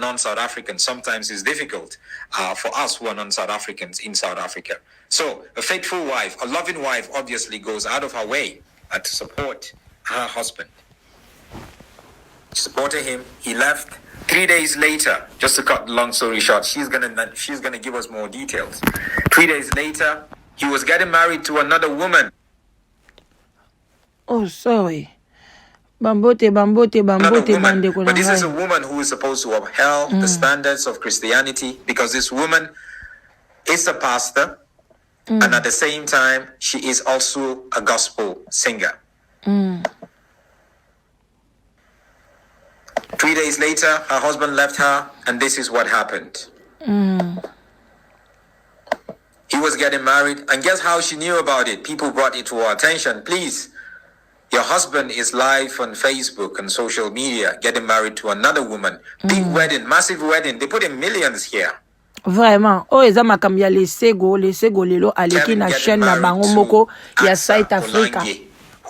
Non-South Africans, sometimes it's difficult for us who are non-South Africans in South Africa. So a faithful wife, a loving wife, obviously goes out of her way to support her husband. She supported him. He left. 3 days later, just to cut the long story short, she's gonna give us more details. 3 days later, he was getting married to another woman. Oh, sorry. Bambote, but this is a woman who is supposed to upheld the standards of Christianity, because this woman is a pastor, and at the same time, she is also a gospel singer. 3 days later, her husband left her, and this is what happened. He was getting married, and guess how she knew about it? People brought it to her attention. Please, your husband is live on Facebook and social media, getting married to another woman. Big wedding, massive wedding. They put in millions here. Vraiment. Oh, eza makambi ya Lesego lelo aleki na chaîne na bango moko ya South Africa.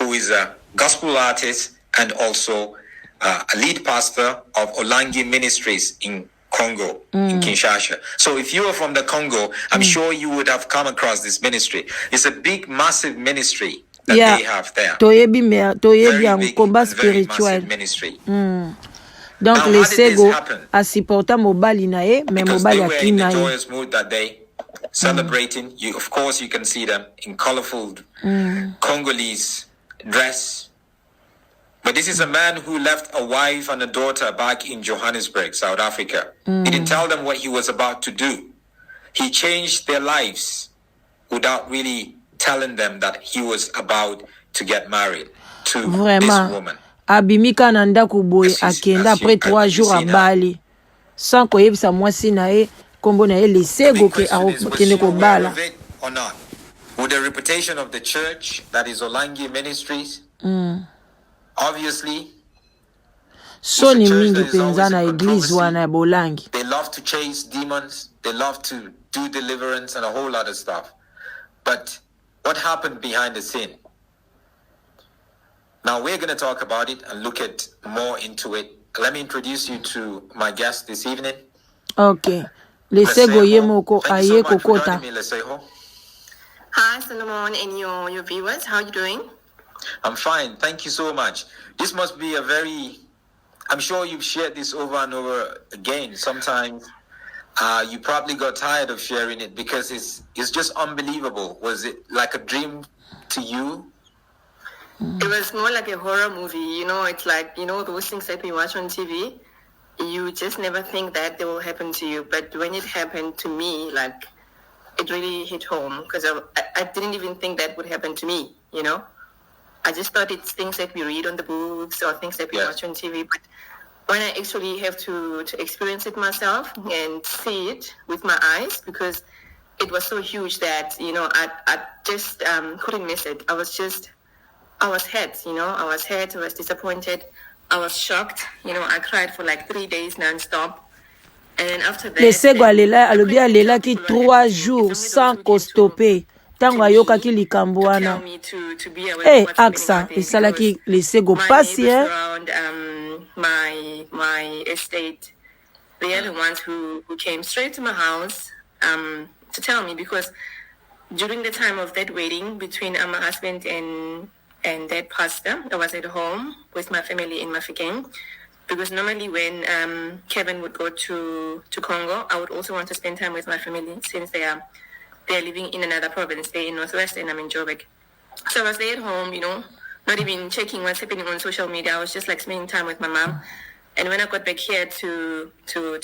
Who is a gospel artist and also a lead pastor of Olangi Ministries in Congo, in Kinshasa. So if you are from the Congo, I'm sure you would have come across this ministry. It's a big, massive ministry that they have there. Toyebi un combat spirituel. Ministry. Donc Lesego a supporté Mobali na e, mais Mobali a in a joyous mood that day, celebrating. You, of course, you can see them in colorful Congolese dress. But this is a man who left a wife and a daughter back in Johannesburg, South Africa. He didn't tell them what he was about to do. He changed their lives without really telling them that he was about to get married to this woman. Abimika nanda kuboye akenda après 3 jours à Bali. Sans koyebisa mwasi na e kombo na e Lesego ke akende ko bala. With the reputation of the church, that is Olangi Ministries, obviously, Soni mingi penza na église wana Bolangi. They love to chase demons. They love to do deliverance and a whole lot of stuff. But what happened behind the scene? Now we're going to talk about it and look at more into it. Let me introduce you to my guest this evening. Okay. Lesego yemoko aye kokota. Hi, Solomon and your viewers. How are you doing? I'm fine. Thank you so much. This must be a very... I'm sure you've shared this over and over again. Sometimes you probably got tired of sharing it because it's just unbelievable. Was it like a dream to you? It was more like a horror movie. You know, it's like, you know, those things that we watch on TV. You just never think that they will happen to you. But when it happened to me, like, it really hit home because I didn't even think that would happen to me, you know? I just thought it's things that we read on the books or things that we watch on TV. But when I actually have to experience it myself and see it with my eyes, because it was so huge that, you know, I just couldn't miss it. I was hurt, you know. I was hurt, I was disappointed, I was shocked. You know, I cried for like 3 days non-stop. And then after that... Lesego alela ki 3 jours sans stopper. Tango ayoka ki likambo wana. Eh, Acsa, isalaki Lesego pasi, eh? Around my estate, they are the ones who came straight to my house to tell me, because during the time of that wedding between my husband and that pastor, I was at home with my family in Mafeking, because normally when Kevin would go to Congo, I would also want to spend time with my family, since they're living in another province. They're in Northwest and I'm in Joburg. So I was there at home, you know, not even checking what's happening on social media. I was just like spending time with my mom. And when I got back here to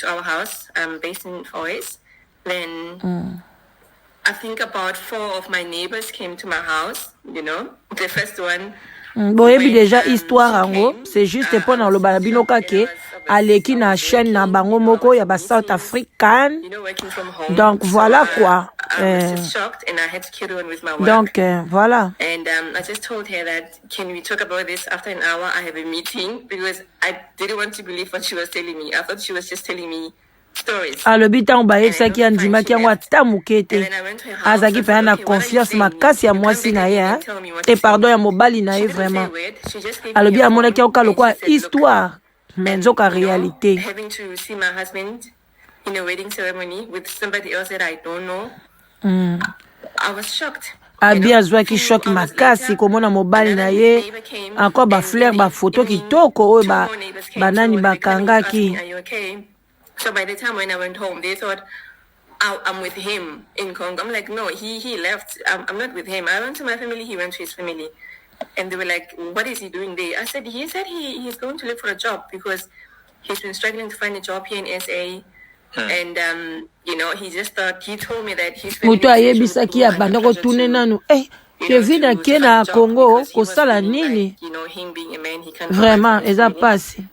our house, based in Foyes, then I think about 4 of my neighbors came to my house, you know. The first one... Boyebi déjà histoire ango, c'est juste pour na lo balabino kake aleki na chaîne na bango moko ya ba South African. Donc voilà quoi. I was just shocked, and I had to carry on with my work. Donc, voilà. And I just told her that, can we talk about this after an hour? I have a meeting, because I didn't want to believe what she was telling me. I thought she was just telling me stories. alobi ntango bayebisaki ya ndimaki yango ata moke te azalaki mpenza na confiance makasi ya mwasi na ye e pardon ya mobali na ye vraiment alobi amonaki yango lokwa histoire mais nzoka réalité. Having to see my husband in a wedding ceremony with somebody else that I don't know. I was shocked. Abi azwaki shock makasi komona mobali na ye encore ba fleur ba photo kitoko oyo banani bakangaki. So by the time when I went home, they thought I'm with him in Congo. I'm like, no, he left. I'm not with him. I went to my family. He went to his family. And they were like, what is he doing there? I said, he said he's going to look for a job because he's been struggling to find a job here in SA. And, you know, he just thought, he told me that he's mutu ayebisaki ya banda ko tune nanu Kevin ake na Congo kosala nini vraiment eza pasi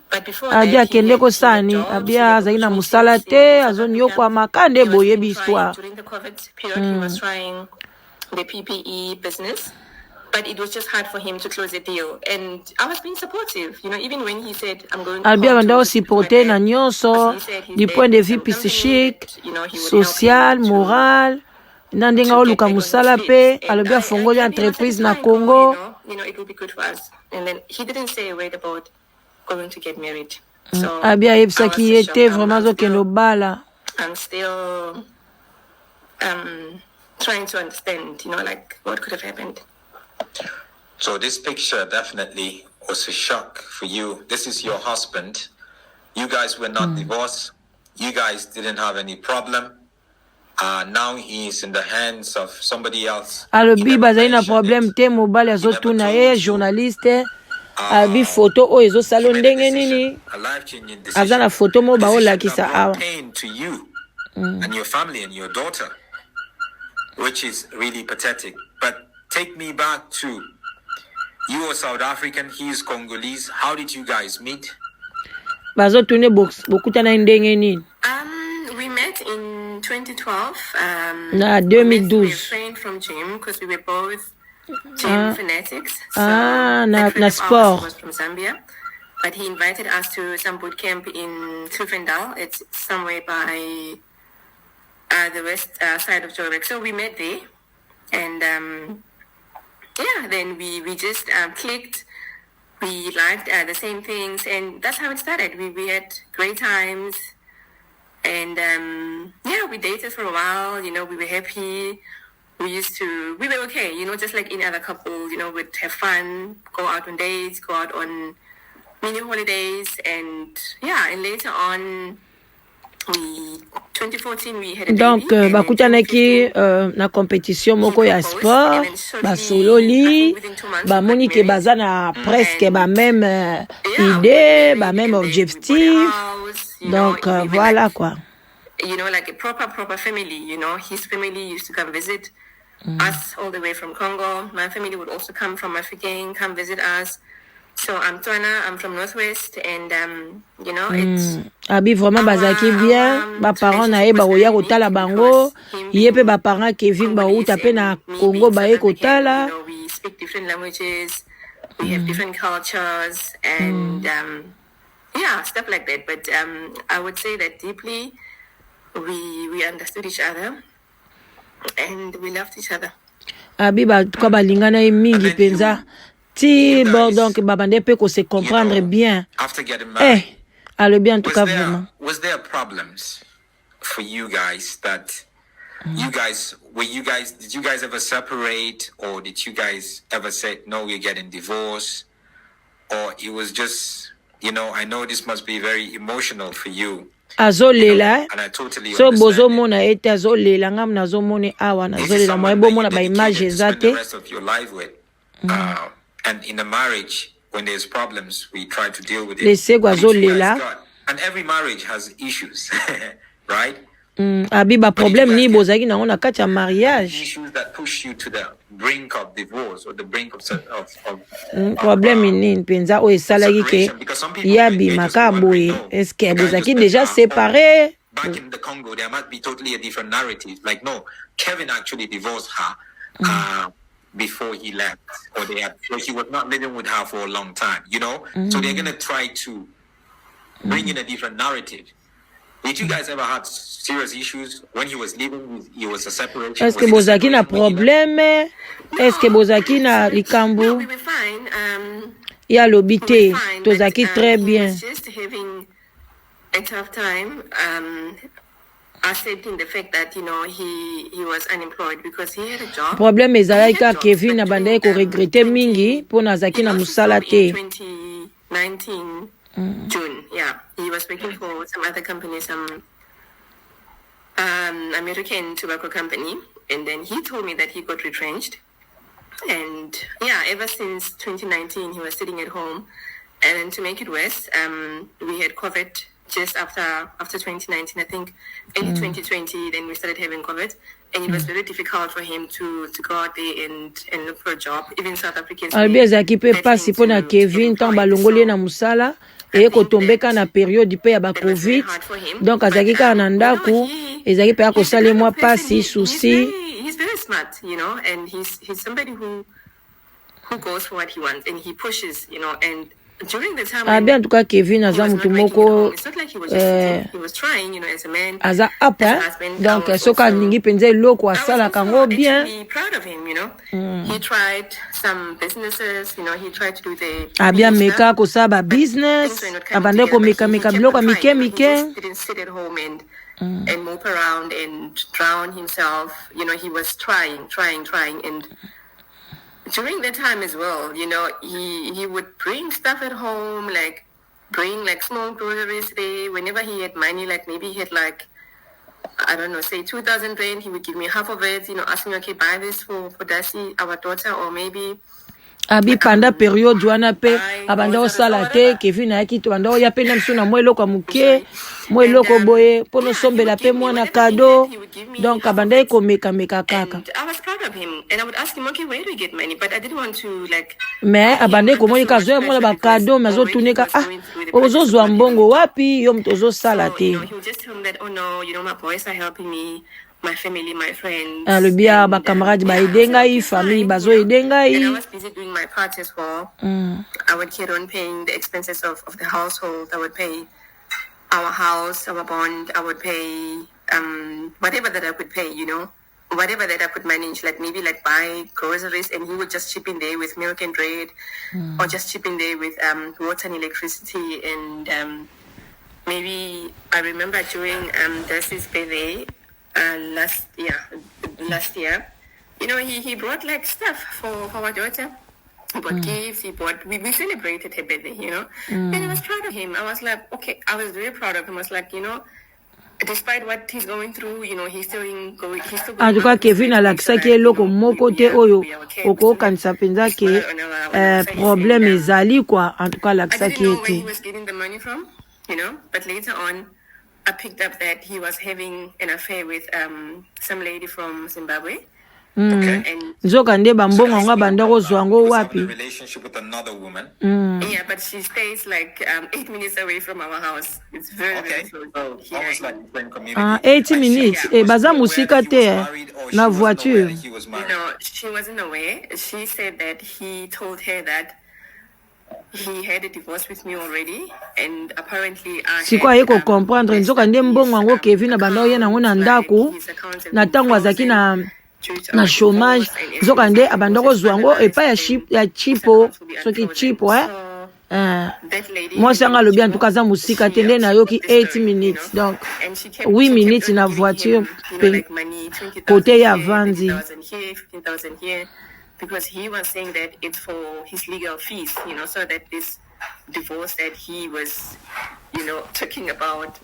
abi akende kosala nini abi azali na musala te azoni yokwa makande boyebi histoire. During the COVID period, he was trying the PPE business, but it was just hard for him to close a deal. And I was being supportive, you know, even when he said, I'm going to abi abanda osipote na nyonso du point de vue psychique, social, moral. Nandinga oluka musala pe alobi afongoli entreprise na Congo. You know, it will be good for us. And then he didn't say a word about going to get married. So abi ayebisaki ye te vraiment zokende obala. I'm still trying to understand, you know, like what could have happened. So this picture definitely was a shock for you. This is your husband. You guys were not divorced. You guys didn't have any problem. Now he's in the hands of somebody else. Alobi bazali na problème te Mobali azotuna ye journaliste abi photo o ezo salo ndenge nini aza na photo mo ba olakisa awa to you and your family and your daughter, which is really pathetic. But take me back to you are South African, he is Congolese. How did you guys meet? Bazotune bokutana ndenge nini? We met in 2012. Na 2012. We were trained from gym because we were both gym fanatics. So na sport. Was from Zambia, but he invited us to some boot camp in Klufendal. It's somewhere by the west side of Joburg. So we met there, and then we just clicked. We liked the same things, and that's how it started. We had great times. And we dated for a while, you know, we were happy. We were okay, you know, just like any other couple, you know, we'd have fun, go out on dates, go out on mini holidays. And later on, 2014, we had a baby. Donc, bakutanaki na compétition moko ya sport, basololi, bamoni ke baza na presque ba même idée, ba même objectif. Donc, voilà quoi. You know, like a proper family, you know. His family used to come visit us all the way from Congo. My family would also come from Afrique, come visit us. So I'm Tala, I'm from Northwest, and, you know, it's... Abi vraiment bazaki bien, ba parents na ye ba oya kotala bango, ye pe ba parents Kevin ba uta pe na Congo ba ye kotala. You know, we speak different languages, we have different cultures, and... stuff like that. But I would say that deeply we understood each other and we loved each other. Abi ba kwa balingana mingi penza ti bon donc babande pe ko se comprendre bien. After getting married, alors bien en tout cas vraiment. Was there problems for you guys that did you guys ever separate, or did you guys ever say no, we're getting divorced, or it was just, you know, I know this must be very emotional for you. Azolela, and I totally so understand bozo mona ete azolela ngam nazo mone awa nazolela mo ebo mona ba image zate. The rest of your life with, and in a marriage when there's problems we try to deal with it. Lesego azolela, and every marriage has issues, right? Abi ba problème ni bozaki na ona kati ya mariage. Issues that push you to the brink of divorce or the brink of problème ni penza o esalaki ke yabi makaboye est-ce que bozaki déjà séparé back in the Congo, there must be totally a different narrative. Like, no, Kevin actually divorced her before he left, or he was not living with her for a long time, you know? So they're going to try to bring in a different narrative. Did you guys ever have serious issues when he was leaving? He was a separation. Est-ce que bozaki na problème? Est-ce que bozaki na likambu? No, we were fine. Ya lobité, tozaki très bien. He was just having a tough time, accepting the fact that, you know, he was unemployed because he had a job. Problème ezalaki ka Kevin na bandai ko regretter mingi pona zaki na musala te. 2019 June, yeah. He was working for some other company, some American tobacco company, and then he told me that he got retrenched. And yeah, ever since 2019, he was sitting at home. And then to make it worse, we had COVID just after 2019, I think, early 2020, then we started having COVID. And it was very difficult for him to go out there and look for a job. Even South Africans. Albi ezaki pe pasi pona Kevin tant balongoli na musala. Et kotombeka na période pe ya ba Covid. Donc azaki ka na ndaku, ezaki pe akosala moi pasi souci. He's very smart, you know, and he's somebody who goes for what he wants and he pushes, you know, and during the time bien en tout cas Kevin aza mutu moko he was trying, you know, as a man, aza up, donc soka ningi penza eloko asala kango bien. Proud of him, you know. He tried some businesses, you know, he tried to do the bien meka ko saba business abande ko meka biloko mike he didn't sit at home and mope around and drown himself, you know. He was trying, and during that time as well, you know, he would bring stuff at home, like bring like small groceries there. Whenever he had money, like maybe he had like, I don't know, say 2,000 rand, he would give me half of it, you know, asking me, okay, buy this for Dasi, our daughter, or maybe abi panda periode wana pe abanda osala te Kevin ayaki to banda oya pe na mso na mwelo kwa muke mwelo ko boye pono sombela pe mwana kado, donc abanda ko meka kaka. I was proud of him and I would ask him, okay, where do we get money? But I didn't want to like mais abanda ko monika zo mwana ba kado mazo tuneka ozo zwa mbongo wapi yo mtozo sala te. He would just tell me that, oh no, you know, my boys are helping me, my family, my friends. Le bia ba camarade ba idengai, famille bazo idengai. And I was busy doing my part as well. I would keep on paying the expenses of the household. I would pay our house, our bond. I would pay whatever that I could pay, you know, whatever that I could manage, like maybe like buy groceries, and he would just chip in there with milk and bread, or just chip in there with water and electricity. And maybe I remember during Dasi's birthday, last year, you know, he brought like stuff for our daughter. He bought gifts, we celebrated her birthday, you know, and I was proud of him. I was like, okay, I was very proud of him. I was like, you know, despite what he's going through, you know, he's still going. En tout cas, Kevin alakisaki eloko moko te oyo oko kanisa penza ke problème ezali quoi. En tout cas, alakisaki ete. I didn't know where ete. he was getting the money from, you know, but later on, I picked up that he was having an affair with some lady from Zimbabwe. Okay. Nzoka nde bambongo nga banda kozwa ngo wapi. Relationship with another woman. Yeah, but she stays like 8 minutes away from our house. It's very close. So almost like the same community. 80 minutes. Baza musika te na voiture. You know, she wasn't aware. She said that he told her that he had a divorce with me already, and apparently Siko yeko comprendre nzoka nde mbongo ngo Kevin na banda oyena ngo na ndaku na tango azaki na chômage nzoka nde abanda kozwa ngo epa ya chipo soki chipo moi sanga lobi en tout cas za musika te nde na yoki 8 minutes, donc 8 minutes na voiture côté ya vandi. Because he was saying that it's for his legal fees, you know, so that this divorce that he was, you know, talking about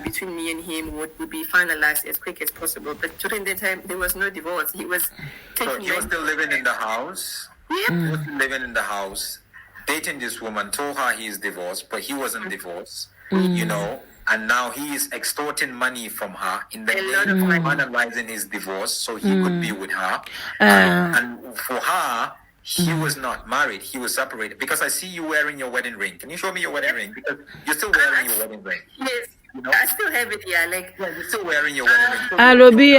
between me and him would be finalized as quick as possible. But during that time, there was no divorce. He was taking. So he was still living in the house. Yeah. He was living in the house, dating this woman. Told her he is divorced, but he wasn't divorced. You know. And now he is extorting money from her in the name of finalizing his divorce so he could be with her. And for her, he was not married. He was separated. Because I see you wearing your wedding ring. Can you show me your wedding ring? Because you're still wearing your wedding ring. Yes. you know? I still have it, yeah. Like, Yeah, you're still wearing your wedding ring. Alobi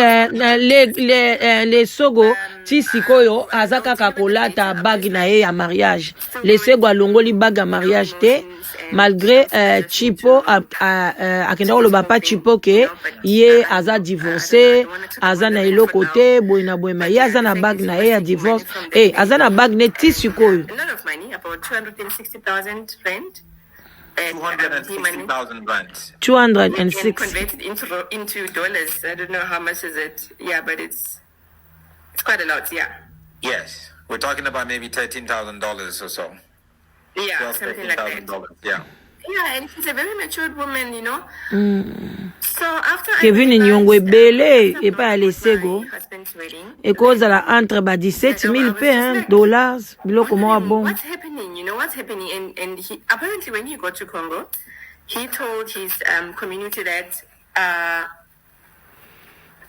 Lesego tisikoyo azaka kakolata bag na ye ya mariage. Lesego alongoli bag ya mariage te malgré Chipo akenda oloba pa Chipo ke ye aza divorcé aza na eloko te boy na boy ma ye aza na bag na ye ya divorce aza na bag ne tisikoyo. A lot of money, about 260,000 rand. 260,000 rand. 206. Converted into dollars. I don't know how much is it. Yeah, but it's quite a lot. Yeah. Yes, we're talking about maybe $13,000 or so. Yeah, something like that. Yeah. Yeah, and she's a very matured woman, you know. So after Kevin Nyongwe Bele et pas Lesego. husband's wedding, Et cause à la entre 17,000 dollars. Biloko mo bon. what's happening? You know what's happening? And he apparently when he got to Congo, he told his community that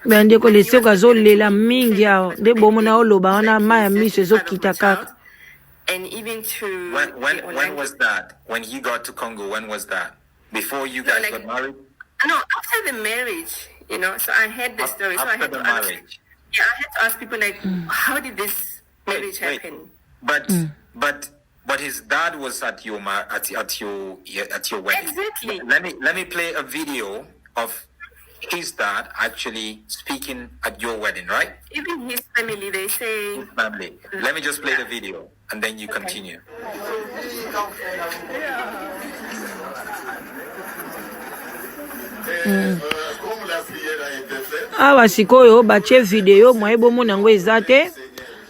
Bende ko Lesego azolela mingi ya de bomo na oloba wana maya miso zo kitaka. and even to When was that? When he got to Congo, when was that? Before you guys got married? No, after the marriage, you know. So I heard the story. So I After had the to ask. marriage. Yeah, I had to ask people like, how did this marriage Wait. happen? But his dad was at your wedding. Exactly. Let me play a video of his dad actually speaking at your wedding, right? Even his family, they say. Family. Let me just play the video and then you continue. Awa sikoyo bache video mwa mona ngo ezate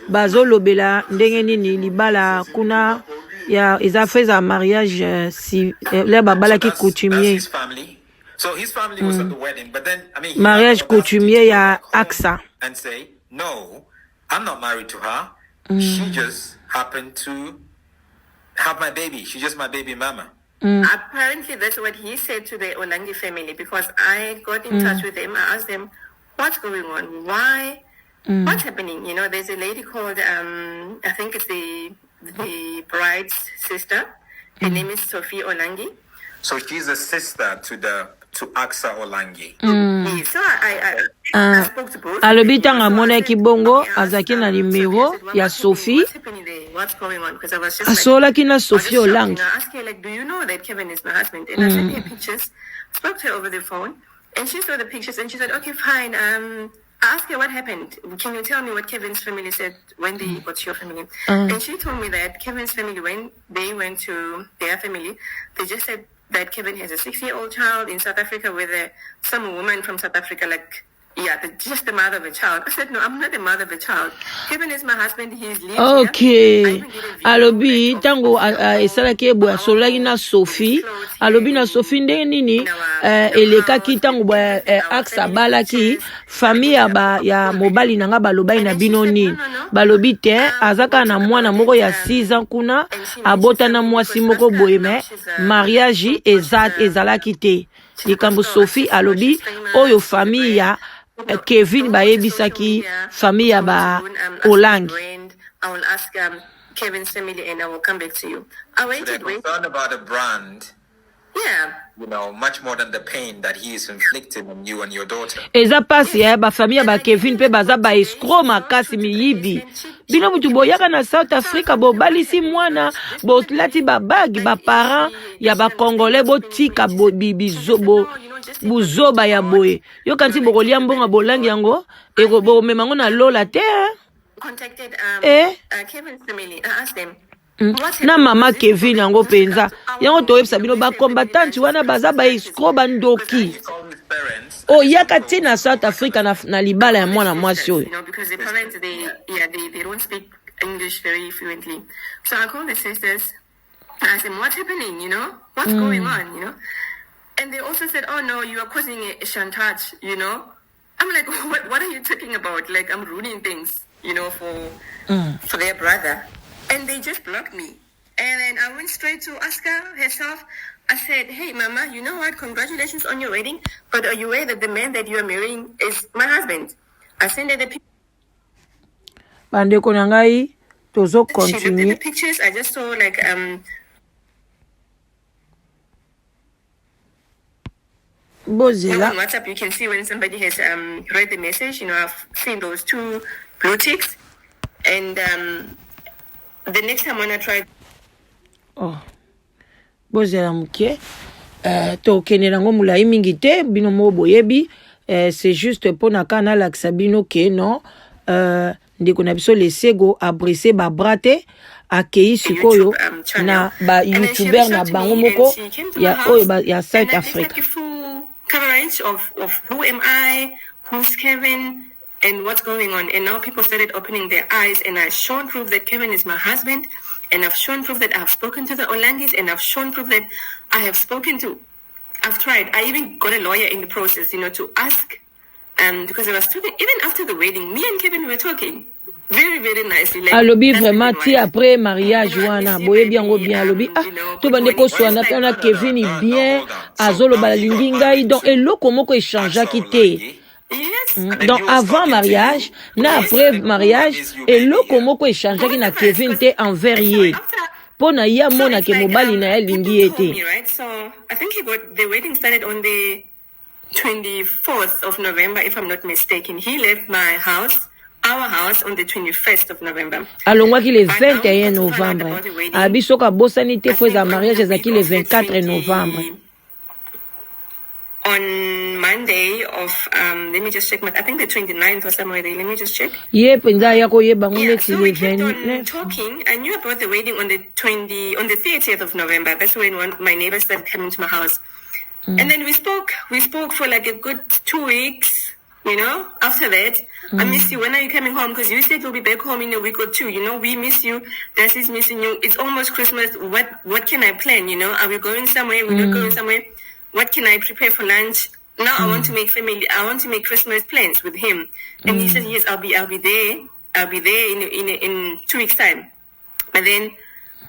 bazolobela ndenge nini libala kuna ya eza feza mariage si le babala ki coutumier. So his family was at the wedding, but then I mean mariage coutumier ya Acsa. And say, no, I'm not married to her. She just happened to have my baby. She's just my baby mama. Apparently, that's what he said to the Olangi family because I got in touch with them. I asked them, what's going on? Why? What's happening? You know, there's a lady called, I think it's the bride's sister. Her name is Sophie Olangi. So she's a sister to Acsa Olangi. So I spoke to both. Alobita ngamona kibongo azaki na numero ya Sophie. What's happening there? What's going on? Because I was just Asola kina Sophie Olangi. I asked her, like, do you know that Kevin is my husband? And I sent her pictures, spoke to her over the phone, and she saw the pictures and she said, okay, fine. I asked her what happened. Can you tell me what Kevin's family said when they got to your family? And she told me that Kevin's family, when they went to their family, they just said that Kevin has a 6-year-old child in South Africa with some woman from South Africa, like, just the mother of a child. I said, no, I'm not the mother of a child. Kevin is my husband. He's lived Okay. Alobi tango esalaki ebo asolaki na Sophie. Alobi na Sophie ndenge nini elekaki tango Acsa balaki famille ya Mobali nanga balobai na bino nini. Balobi te azaka na mwana moko ya 6 ans kuna abota na mwasi moko boyeme mariage ezalaki te. Likambo Sophie alobi oyo famille ya Kevin bayebisaki famille ya ba Olangi. I will ask Kevin's family and I will come back to you. I waited. So they're concerned about the brand. Yeah. You know, much more than the pain that he is inflicting on you and your daughter. Eza pasi ya ba famille ba Kevin pe baza ba escroc makasi miyibi. Bino mutu boyaka na South Africa bo balisi mwana bo lati ba bag ba parents ya ba congolais bo tika bo bibizobo buzoba ya boye. Yo kanti bokolia mbonga bolangi yango eko bo memango na lola te. Contacted Kevin's family. I asked them. Na mama Kevin yango penza yango toyebisa bino ba combattant wana baza ba escroc bandoki o yaka ti na South Africa na libala ya mwana mwasi oyo. Because the parents they don't speak English very fluently. So I called the sisters and I asked them, what's happening, you know? What's going on, you know? And they also said, oh no, you are causing a chantage, you know? I'm like, what are you talking about? Like, I'm ruining things, you know, for their brother. And they just blocked me. And then I went straight to Oscar herself. I said, hey, Mama, you know what? Congratulations on your wedding. But are you aware that the man that you are marrying is my husband? I sent her the pictures. Bandeko nangai, tozo continue. She looked at the pictures. I just saw like Bozela. On WhatsApp, you can see when somebody has read the message. I've seen those 2 blue ticks. And the next time when I tried... Oh. Bozela muke. Tokene nango mulai mingi te bino mo boyebi. C'est juste pour nakana l'Acsa bino ke non. Ndeko na biso Lesego abrese ba brate akei sikoyo na ba youtuber na bango moko ya South Africa. Coverage of who am I, who's Kevin, and what's going on. And now people started opening their eyes, and I've shown proof that Kevin is my husband, and I've shown proof that I've spoken to the Olangis, and I've shown proof that I've tried. I even got a lawyer in the process, to ask, because I was talking, even after the wedding, me and Kevin were talking very, very nicely. Like, alobi vraiment ti après mariage wana boye biango bien alobi to bande ko swana tana Kevin bien azolo balingi ngai donc eloko moko échange kité. Donc avant mariage na après mariage eloko moko échange ki na Kevin te envers ye. Pona ya mona ke Mobali na elingi ete. So I think the wedding started on the 24th of November, if I'm not mistaken. He left our house on the 21st of November. Alongwaki le 21 novembre. Abisoka bosani te fwe za mariage ezaki le 24 novembre. On Monday of let me just check, I think the 29th or somewhere there. Let me just check. Ye penza yako ye bangu next so we kept on 29. talking. I knew about the wedding on the 30th of November. That's when my neighbors started coming to my house. And then we spoke for like a good 2 weeks, after that. I miss you. When are you coming home? Because you said you'll be back home in a week or 2. We miss you. Dasi's missing you. It's almost Christmas. What can I plan? Are we going somewhere? We're not going somewhere. What can I prepare for lunch? Now I want to make Christmas plans with him. And he said, yes, I'll be there. I'll be there in 2 weeks time. But then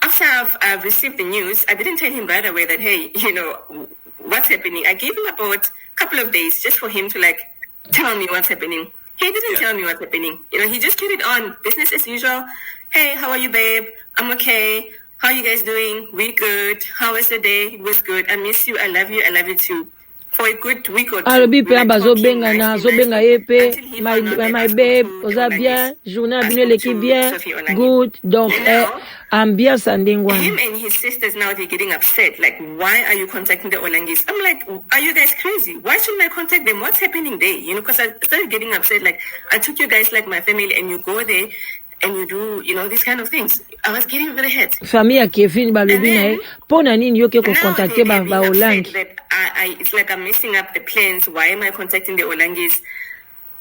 after I've received the news, I didn't tell him right away that, hey, what's happening. I gave him about a couple of days just for him to tell me what's happening. He didn't tell me what's happening. He just carried on business as usual. Hey, how are you, babe? I'm okay. How are you guys doing? We good. How was the day? It was good. I miss you. I love you. I love you too. For a good week or two. Alobi pe abazo benga na zo benga yepe. My babe, oza bien. Journée abine leki bien. Good. Donc ambiance andengwa. Him and his sisters now they're getting upset. Like, why are you contacting the Olangis? I'm like, are you guys crazy? Why shouldn't I contact them? What's happening there? Because I started getting upset. Like, I took you guys like my family, and you go there and you do, these kind of things. I was getting very hurt. Famille Kevin balobi na e. Pona nini yoke ko contacter ba Olangi? It's like I'm messing up the plans. Why am I contacting the Olangis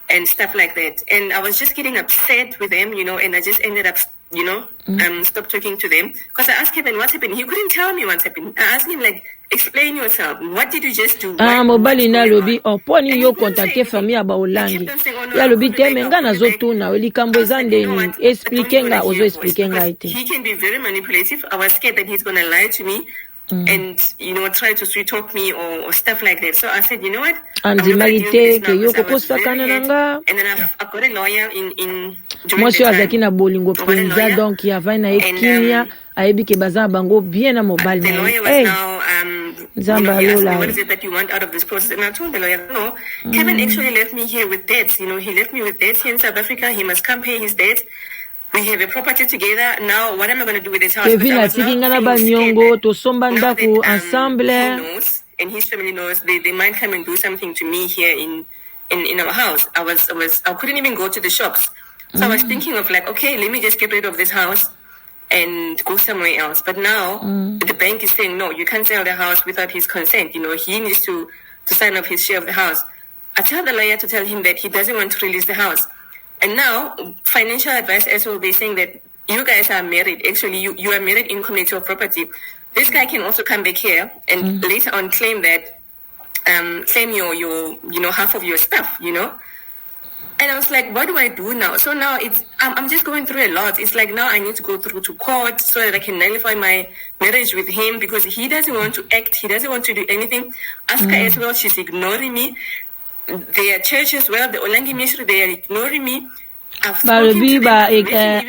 and stuff like that? And I was just getting upset with them, and I just ended up, stopped talking to them. Because I asked Kevin what's happening. He couldn't tell me what's happening. I asked him, explain yourself. What did you just do? Mobali na lobi poni yo contacter famille ba Olangi. Ya lobi teme nga na zo tuna likambo ezande ni explique nga ozo explique nga ite. He can be very manipulative. I was scared that he's going to lie to me. And try to sweet talk me or stuff like that. So I said, you know what? Andimalite ke yo kokosa kana nanga. And then I've got a lawyer in moi je azaki na bolingo penza donc ya va na ekimia ayebi ke baza bango bien na Mobali. The lawyer was now he asked me, what is it that you want out of this process? And I told the lawyer, no, Kevin actually left me here with debts. He left me with debts here in South Africa. He must come pay his debts. We have a property together. Now, what am I going to do with this house? Kevin atikingana ba nyongo to somba ndaku ensemble. He knows, and his family knows. They might come and do something to me here in our house. I couldn't even go to the shops. So I was thinking of okay, let me just get rid of this house and go somewhere else. But now the bank is saying, no, you can't sell the house without his consent. He needs to sign up his share of the house. I tell the lawyer to tell him that he doesn't want to release the house. And now, financial advice as well, they're saying that you guys are married. Actually, you are married in community of property. This guy can also come back here and later on claim that, claim your half of your stuff, And I was like, what do I do now? So now I'm just going through a lot. It's like now I need to go through to court so that I can nullify my marriage with him because he doesn't want to act. He doesn't want to do anything. Ask her as well. She's ignoring me. Their church as well, the Olangi ministry, they are ignoring me. balobi ba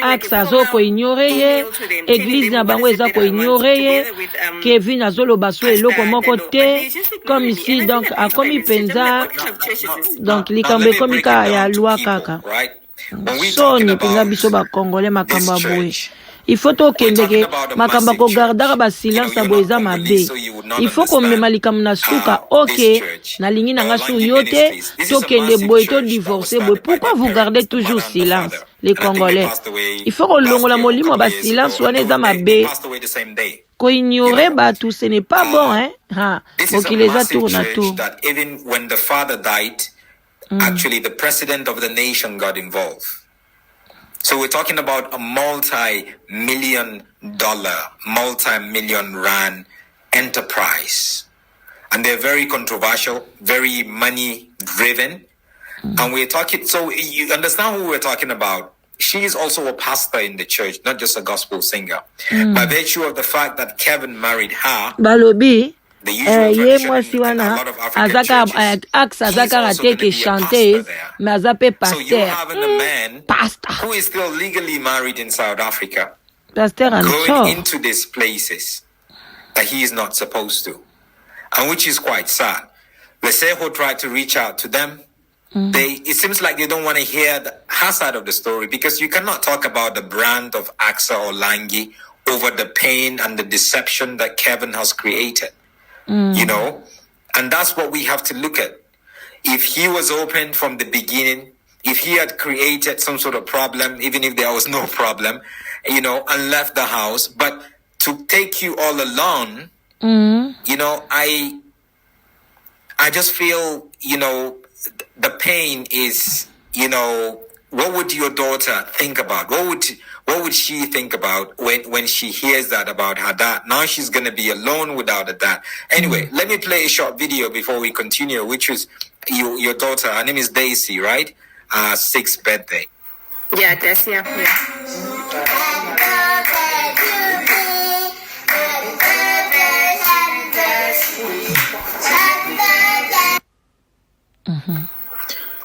Acsa zo ko ignorer ye église na bango eza ko ignorer ye Kevin azoloba so eloko moko te comme ici donc akomi penza donc likambe komi ka ya loi kaka Soni penza biso ba congolais makamba boye il faut tokendeke makamba ko gardaka ba silence abo eza mabe il faut ko mema likambo na suka ok nalingi nanga su yote tokende boye to divorcer boye pourquoi vous gardez toujours silence les congolais il faut ko longola molimo ba silence wana eza mabe ko ignorer ba tout ce n'est pas bon hein ha donc il les a tourné à tout even when the father died actually the president of the nation got involved. So we're talking about a multi-million rand enterprise. And they're very controversial, very money driven. And we're talking, so you understand who we're talking about. She is also a pastor in the church, not just a gospel singer. By virtue of the fact that Kevin married her, Balobi, ye mwasi wana azaka Acsa azaka rateke chanteuse mais azape pasteur who is still legally married in South Africa, pasteur going into these places that he is not supposed to, and which is quite sad. Lesego tried to reach out to them. It seems like they don't want to hear her side of the story, because you cannot talk about the brand of Acsa or Langi over the pain and the deception that Kevin has created. You know, and that's what we have to look at. If he was open from the beginning, if he had created some sort of problem, even if there was no problem, you know, and left the house, but to take you all alone, you know, I just feel, you know, the pain is, you know, what would your daughter think about? What would she think about when she hears that about her dad? Now she's going to be alone without a dad. Anyway, let me play a short video before we continue, which is your daughter. Her name is Daisy, right? 6th birthday. Yeah, Daisy. Yeah.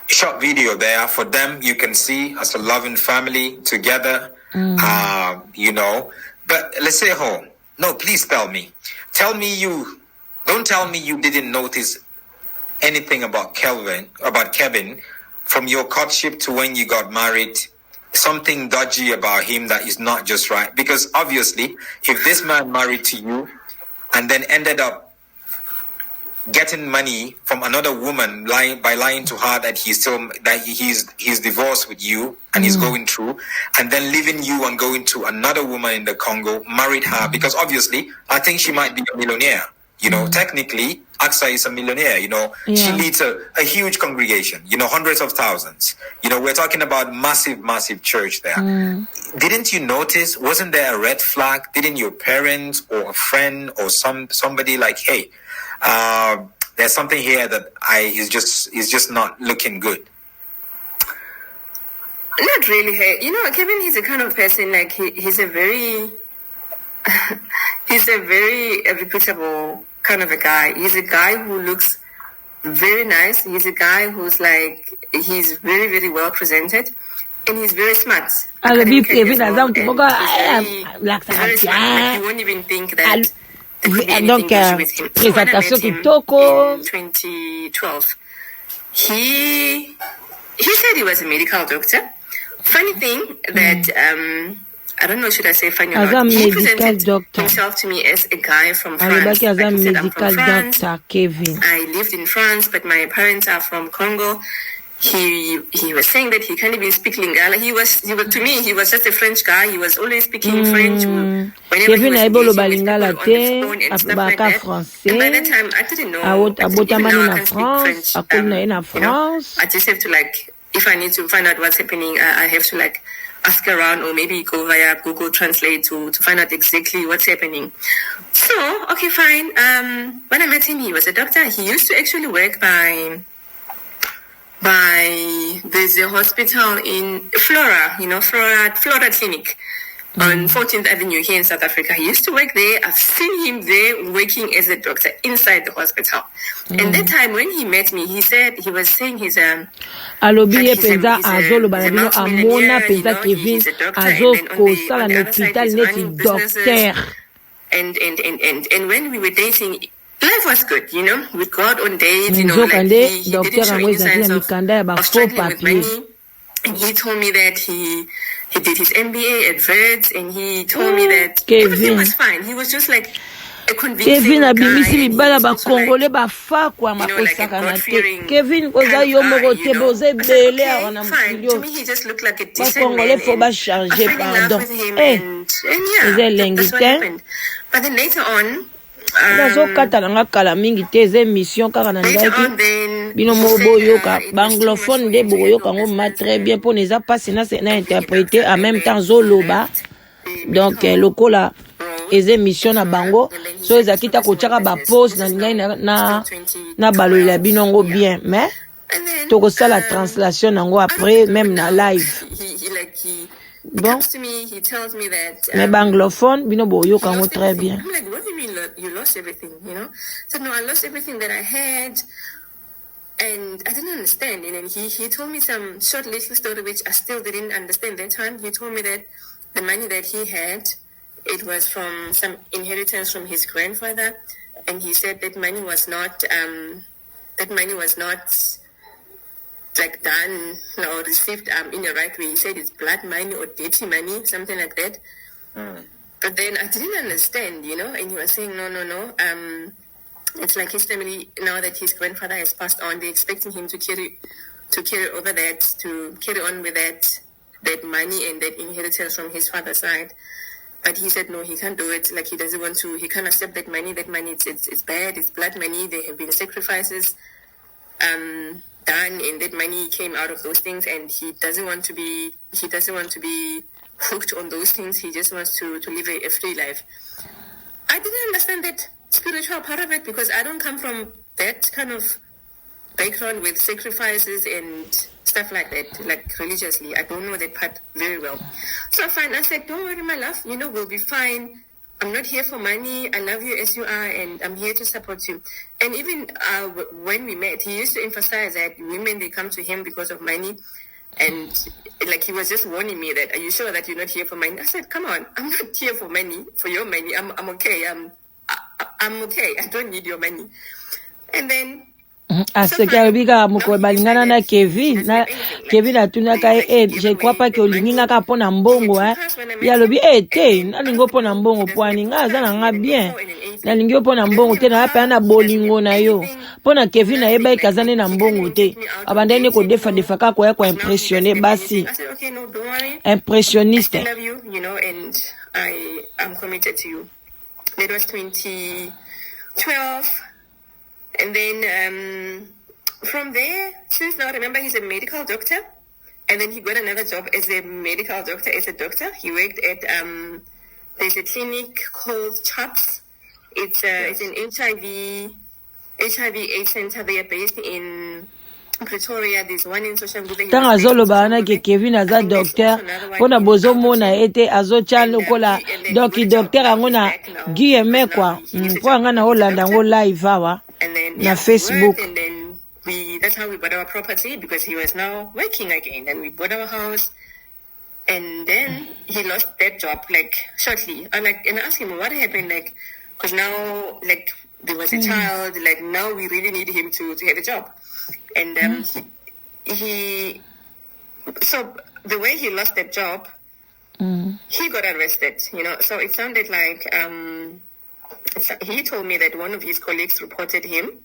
Short video there for them. You can see as a loving family together. You know, but let's say home. No, please tell me don't tell me you didn't notice anything about Kevin from your courtship to when you got married, something dodgy about him that is not just right. Because obviously, if this man married to you and then ended up getting money from another woman, by lying to her that he's divorced with you and he's going through, and then leaving you and going to another woman in the Congo, married her, because obviously I think she might be a millionaire. You know, technically Acsa is a millionaire. You know, she leads a huge congregation, you know, hundreds of thousands. You know, we're talking about massive church there. Didn't you notice, wasn't there a red flag? Didn't your parents or a friend or somebody like, hey, there's something here that is just not looking good? Not really. Hey, you know, Kevin, he's a kind of person, like he's a very reputable kind of a guy. He's a guy who looks very nice. He's a guy who's like, he's very, very well presented, and he's very smart. Very smart. Like, you won't even think that. Donc, présentation kitoko. In 2012, he said he was a medical doctor. Funny thing that I don't know, should I say funny or not? He presented himself to me as a guy from France. Like he said, I'm from France. Kevin. I lived in France, but my parents are from Congo. He was saying that he can't even speak Lingala. He was to me, he was just a French guy. He was always speaking French. Whenever he was engaging with people on the phone and stuff like that. And by that time, I didn't know. Even now, I can speak French. You know, I just have to, like, if I need to find out what's happening, I have to, like, ask around or maybe go via Google Translate to find out exactly what's happening. So, okay, fine. When I met him, he was a doctor. He used to actually work there's a hospital in Flora, you know, Flora Clinic. on 14th Avenue here in South Africa. He used to work there. I've seen him there working as a doctor inside the hospital. And that time when he met me, he was saying he's a alobi penza azolo balabino amona penza Kevin azo kosala na hospital neti docteur. And when we were dating, life was good, with God on dates, he didn't show any signs of struggling with money. And he told me that he did his MBA at Verts, and he told me that everything was fine. He was just like a convincing Kevin abimisi libala ba guy. Congolais ba fa kwa makosa kana te. Kevin oza yo moko te boze bele wana fine. To me, he just looked like a ba decent Congolais man. faut ba I changer fell in love pardon. with him, and yeah, that's what happened. But then later on, bazokata nga kala mingi te eze mission kaka na ndaki bino moboyoka banglophone nde boyoka ngo ma très bien pour neza pas na interpréter en même temps zoloba donc lokola eze mission na bango so ezakita kochaka ba pause na ngai na balola bino ngo bien mais tokosala translation nango après même na live. Bon, he tells me that mais banglophone bino boyoka ngo très bien. I'm like, what do you mean you lost everything? I said, no, I lost everything that I had, and I didn't understand. And then he told me some short little story which I still didn't understand that time. He told me that the money that he had, it was from some inheritance from his grandfather, and he said that money was not like done or received in the right way. He said it's blood money or dirty money, something like that. But then I didn't understand, and he was saying, no. It's like his family, now that his grandfather has passed on, they're expecting him to carry over that, to carry on with that money and that inheritance from his father's side. But he said, no, he can't do it. Like, he doesn't want to, he can't accept that money. That money, it's bad, it's blood money. There have been sacrifices done, and that money came out of those things, and he doesn't want to be hooked on those things. He just wants to live a free life. I didn't understand that spiritual part of it because I don't come from that kind of background with sacrifices and stuff like that, like religiously. I don't know that part very well. So fine, I said, don't worry, my love, we'll be fine. I'm not here for money. I love you as you are, and I'm here to support you. And even when we met, he used to emphasize that women, they come to him because of money. And like, he was just warning me that, are you sure that you're not here for money? I said, come on, I'm not here for money, for your money. I'm okay. I'm okay. I don't need your money. And then asekaribika moko balingana na Kevin atunaka je crois pas que olingaka pona mbongo ya lobi te nalingo pona mbongo poani nga azana nga bien nalingo pona mbongo te na pa na bolingo na yo pona Kevin na yeba ikazane na mbongo te abandene ko defa ka ko ya ko impressionner basi. I said, okay, no, don't worry. Impressionniste. I love you, and I'm committed to you. That was 2012. And then from there, since now, remember, he's a medical doctor. And then he got another job as a medical doctor, as a doctor. He worked at, there's a clinic called CHOPS. It's an HIV AIDS center. They are based in Pretoria. There's one in social media. Tanga zolo bana ke Kevin aza docteur. Pona bozo mona ete azo chalo kola docteur angona guillemets kwa. Kwa ngana Holanda ngo live awa. And then na Facebook. And then that's how we bought our property because he was now working again. And we bought our house. And then he lost that job like shortly. And I asked him what happened, like, because now like there was a child, like now we really need him to have a job. And so the way he lost that job, he got arrested, So it sounded like he told me that one of his colleagues reported him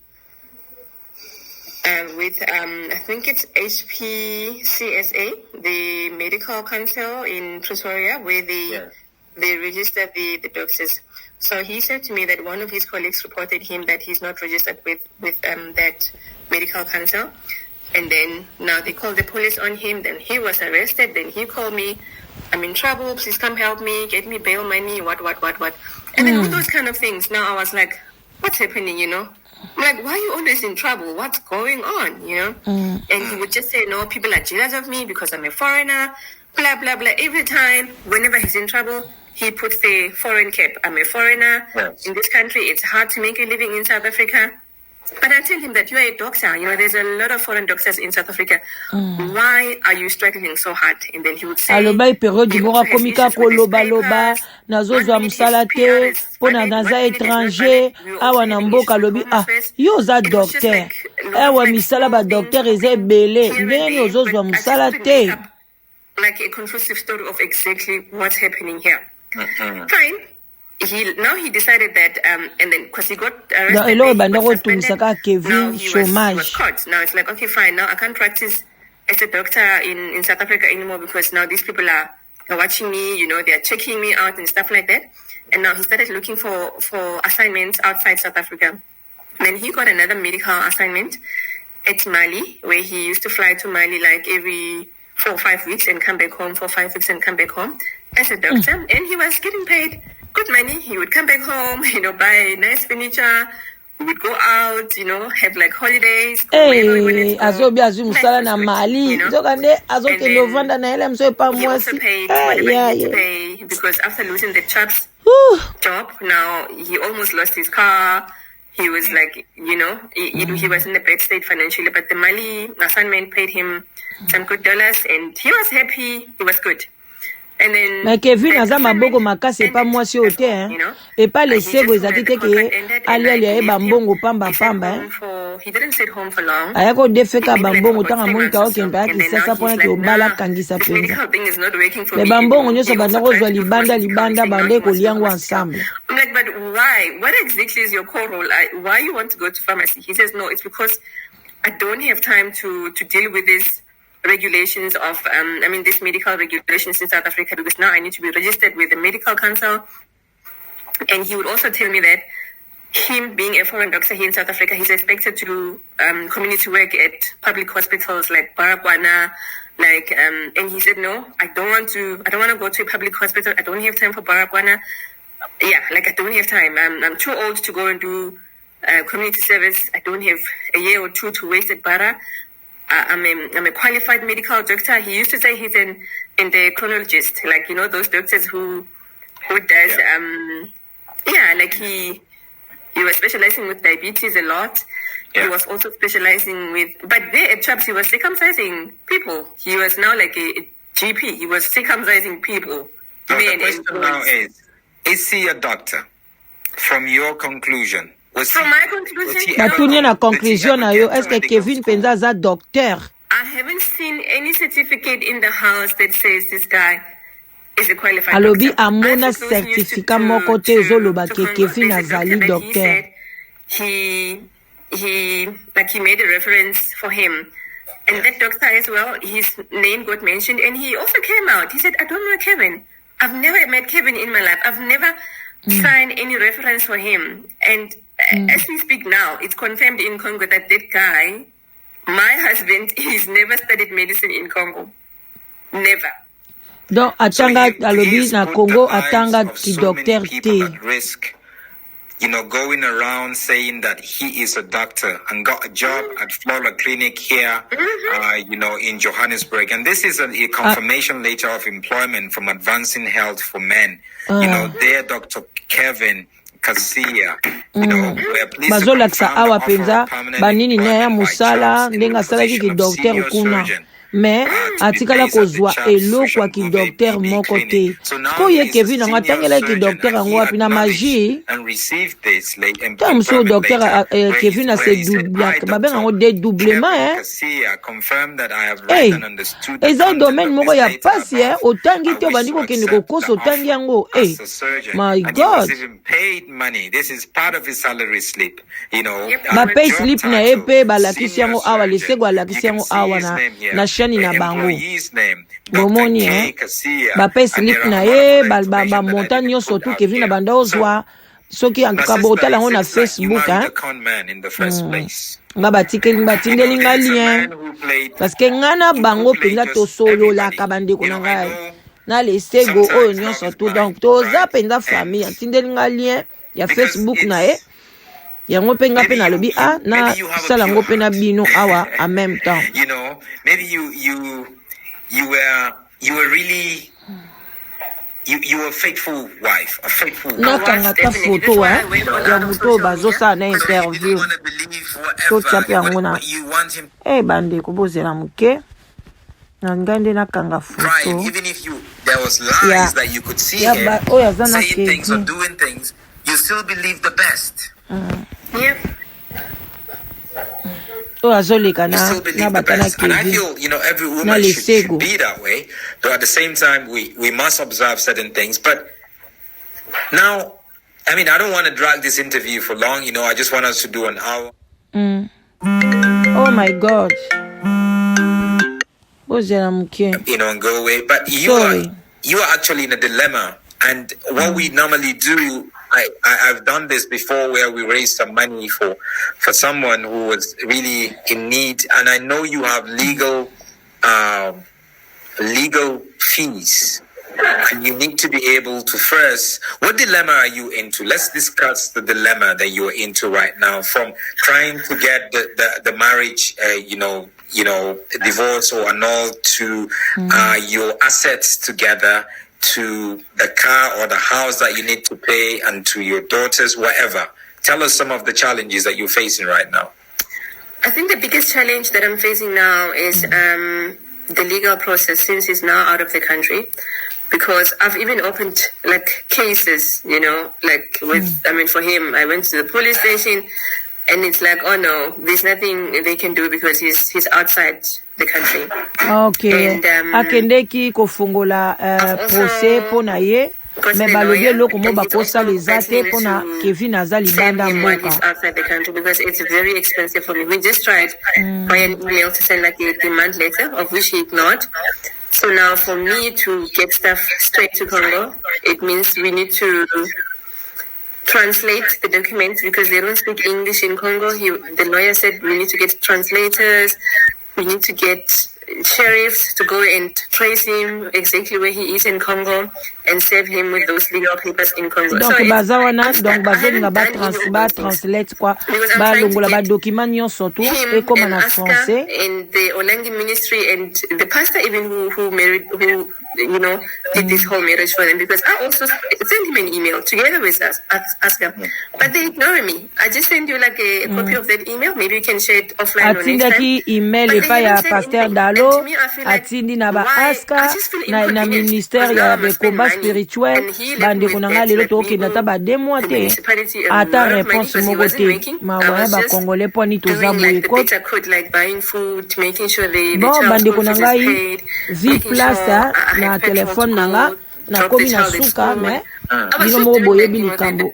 with I think it's HPCSA, the medical council in Pretoria, where they register the doctors. So he said to me that one of his colleagues reported him that he's not registered with that medical council. And then now they called the police on him. Then he was arrested. Then he called me, I'm in trouble. Please come help me. Get me bail money. What. And then all those kind of things. Now I was like, what's happening, I'm like, why are you always in trouble? What's going on, And he would just say, no, people are jealous of me because I'm a foreigner. blah, blah, blah. Every time, whenever he's in trouble, he puts the foreign cap. I'm a foreigner. Yes. In this country, it's hard to make a living in South Africa. But I tell him that you're a doctor. You know, there's a lot of foreign doctors in South Africa. Why are you struggling so hard? And then he would say, aloba periode he mora also has komika issues with his kolobaloba papers. nazozwa One minute msala his te PR is pona valid, naza one minute is not étranger valid. We were also awa na having mboka issues with lobi Home ah Affairs. yo oza It was just docteur like a lot of awa like misala small ba things docteur eza happening ebele here and ndenge nini there, ozozwa but I just mosala couldn't te make up like a conclusive story of exactly what's happening here. Fine. Now he decided that, and then because he got arrested, eloko he banda got suspended. kotumisaka Kevin Now he was chômage caught. Now it's like, okay, fine. Now I can't practice as a doctor in South Africa anymore because now these people are watching me. You know, they are checking me out and stuff like that. And now he started looking for assignments outside South Africa. Then he got another medical assignment at Mali, where he used to fly to Mali like every 4 or 5 weeks and come back home for 5 weeks and come back home as a doctor. And he was getting paid good money. He would come back home, you know, buy nice furniture. We would go out, you know, have like holidays. azobi azwi mosala na Mali nzoka nde azokende ovanda na ele mso epa He also mwasi paid whatever he had to pay because after losing the chap's job, now he almost lost his car. He was like, you know, he was in a bad state financially, but the Mali assignment paid him some good dollars and he was happy. He was good. And then mais Kevin aza maboko makasi epa mwasi oyo te epa Lesego ezaki te ke aliali ayeba mbongo pamba he didn't stay home for long. aya kodefeka bambongo ntango amoni ka okende aya kisasa mpona ke obala akangisa mpenza me bambongo nyonso banda kozwa libanda banda ekolia yango ensemble. I'm like, but why? What exactly is your core role? Why you want to go to pharmacy? He says, no, it's because I don't have time to deal with this regulations of this medical regulations in South Africa because now I need to be registered with the medical council. And he would also tell me that him being a foreign doctor here in South Africa, he's expected to do community work at public hospitals like Baragwana, and he said, no, I don't want to go to a public hospital. I don't have time for Baragwana. I don't have time. I'm too old to go and do community service. I don't have a year or two to waste at Bara. I'm a qualified medical doctor. He used to say he's an endocrinologist, like, you know, those doctors who does he was specializing with diabetes a lot. He was also specializing with, but there at CHAPS he was circumcising people. He was now like a GP. He was circumcising people. So the question now is he a doctor? From your conclusion? From my conclusion, batunia na conclusion na yo, est-ce que Kevin penza za docteur? I haven't seen any certificate in the house that says this guy is a qualified alobi doctor. amona certificat moko te ezoloba ke Kevin azali docteur. He made a reference for him. And that doctor as well, his name got mentioned and he also came out. He said, I don't know Kevin. I've never met Kevin in my life. I've never signed any reference for him. And as we speak now, it's confirmed in Congo that guy, my husband, he's never studied medicine in Congo. Never. Donc, atanga alobi na Congo atanga ki docteur te. Risk, you know, going around saying that he is a doctor and got a job at Flora Clinic here, you know, in Johannesburg. And this is a confirmation later of employment from Advancing Health for Men. You know, there, Dr. Kevin Kasia, you know, bazolakisa awa penza banini na ya musala ndenga salaki ki docteur kuna me atikala kozwa eloko ki docteur moko te ko ye Kevin anga tangela ki docteur ango wapi na magie tam so docteur Kevin a se double babenga ngo dédoublement eza domaine moko ya pasi otangi te bandiko kende kokoso otangi yango my God. Money. This is part of his salary slip, you know. Ba pay slip na epe balakisi yango awa Lesego alakisi yango awa na shani na bango. Bomoni ba pay slip na ye ba montagne nyonso tu Kevin na banda ozwa soki en tout cas botala ngo na Facebook nga batindeli nga lien parce que ngana bango penza to solo la kabandeko na ngai na Lesego oyo nyonso tu donc toza penza famille atindeli nga lien ya Facebook na ye yango pe nga pe na lobi na sala ngo pe na bino awa en même temps. You know, maybe you were you were really you were a faithful wife, a faithful nakanga ta photo ya muto bazosa na interview to chapi yango na bande kubozela muke na ngande nakanga photo, even if there was lies that you could see him saying things or doing things, you still believe the best. Yep. And I feel, every woman should be that way. But at the same time, we must observe certain things. But now, I mean, I don't want to drag this interview for long. I just want us to do an hour. Oh my God. And go away. But you are actually in a dilemma. And what we normally do, I've done this before where we raised some money for someone who was really in need, and I know you have legal fees, and you need to be able to first. What dilemma are you into? Let's discuss the dilemma that you are into right now, from trying to get the marriage, divorce or annulled, to your assets together, to the car or the house that you need to pay, and to your daughters, whatever. Tell us some of the challenges that you're facing right now. I think the biggest challenge that I'm facing now is the legal process, since he's now out of the country. Because I've even opened cases, for him, I went to the police station, and it's like, oh no, there's nothing they can do because he's outside the country. Okay. Akendeki kofungola procès pona ye, me balobi loko mo bakosa lezate pona Kevin azali banda mboka. He's outside the country because it's very expensive for me. We just tried by an email to send a demand letter, of which he ignored. So now for me to get stuff straight to Congo, it means we need to translate the documents because they don't speak English in Congo. The lawyer said we need to get translators. We need to get sheriffs to go and trace him exactly where he is in Congo and save him with those legal papers in Congo. Donc bazawana donc bazolinga ba translate kwa ba longola ba document nyonso tout et comme en français. And the Olangi ministry and the pastor even who married did this whole marriage for them, because I also sent him an email together with us, Acsa, but they ignore me. I just send you a copy of that email. Maybe you can share it offline or next time. Email et pas ya pasteur Dalo, atindi na ba Acsa na ministère ya be combat spirituel, bande konanga lelo to okenda ta ba demoite. Ata réponse moko te. Ma wa ba congolais poni to zabu ekot. Buying food, making sure the bande konanga yi vi place na téléphone nanga na komi na suka mais bino mo boye bilikambo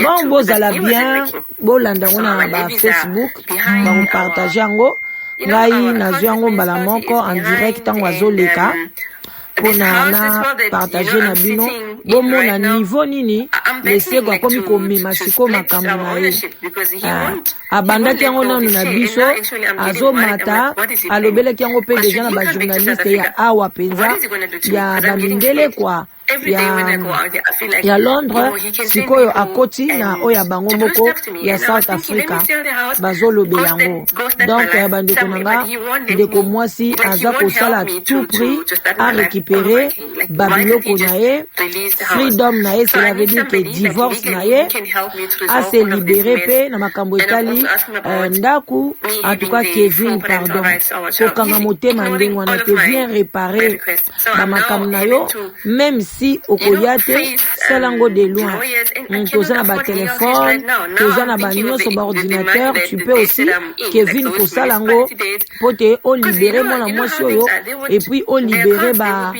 bon bozala bien bolanda ngona ba Facebook ba partager yango ngai nazwi yango mbala moko en direct tango azoleka pona na partager na bino bomona niveau nini Lesego akomi komema siko makambo na ye abandaki yango nanu na biso azomata alobelaki yango mpe deja na bajournaliste ya awa penza ya bamindele kwa ya Londres sikoyo akoti na oya bango moko ya South Africa bazolobela yango. Donc bandeko nanga ndeko mwasi aza kosala tout prix à récupérer babiloko na ye, freedom na ye, cela veut dire que divorce na ye, à se libérer pe na makambo etali ndaku, en tout cas Kevin pardon kokanga motema ndenge wana te bien réparer ba makambo na yo, même si okoyate salango de loin toza na ba téléphone toza na ba nyonso ba ordinateur, tu peux aussi Kevin kosalango pote o libérer mwana mwasi oyo et puis o libérer ba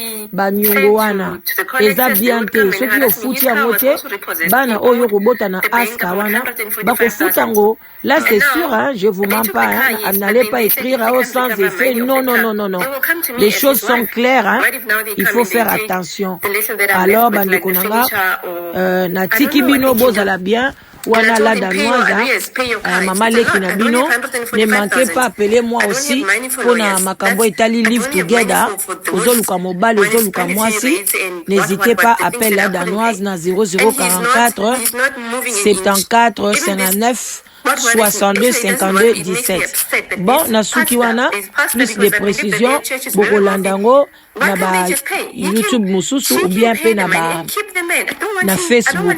nyongo wana eza bien te soki ofuti yango te bana oyo kobota na Acsa wana bakofuta ngo. Là c'est sûr je vous mens pas n'allez pas écrire sans effet, non. Les choses sont claires il faut faire attention. Alors bandeko nanga na tiki bino bozala bien wana la danoise maman leki na bino, ne manquez pas appeler moi aussi pour na makambo etali live together ozoluka Mobali ozoluka mwasi, n'hésitez pas appeler la danoise na 0044 74 59 62 52 17. Bon, na suki wana plus de précisions bokolandango na ba YouTube mususu ou bien pe na ba na Facebook.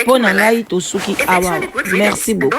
Pona ngai to suki awa. Merci beaucoup.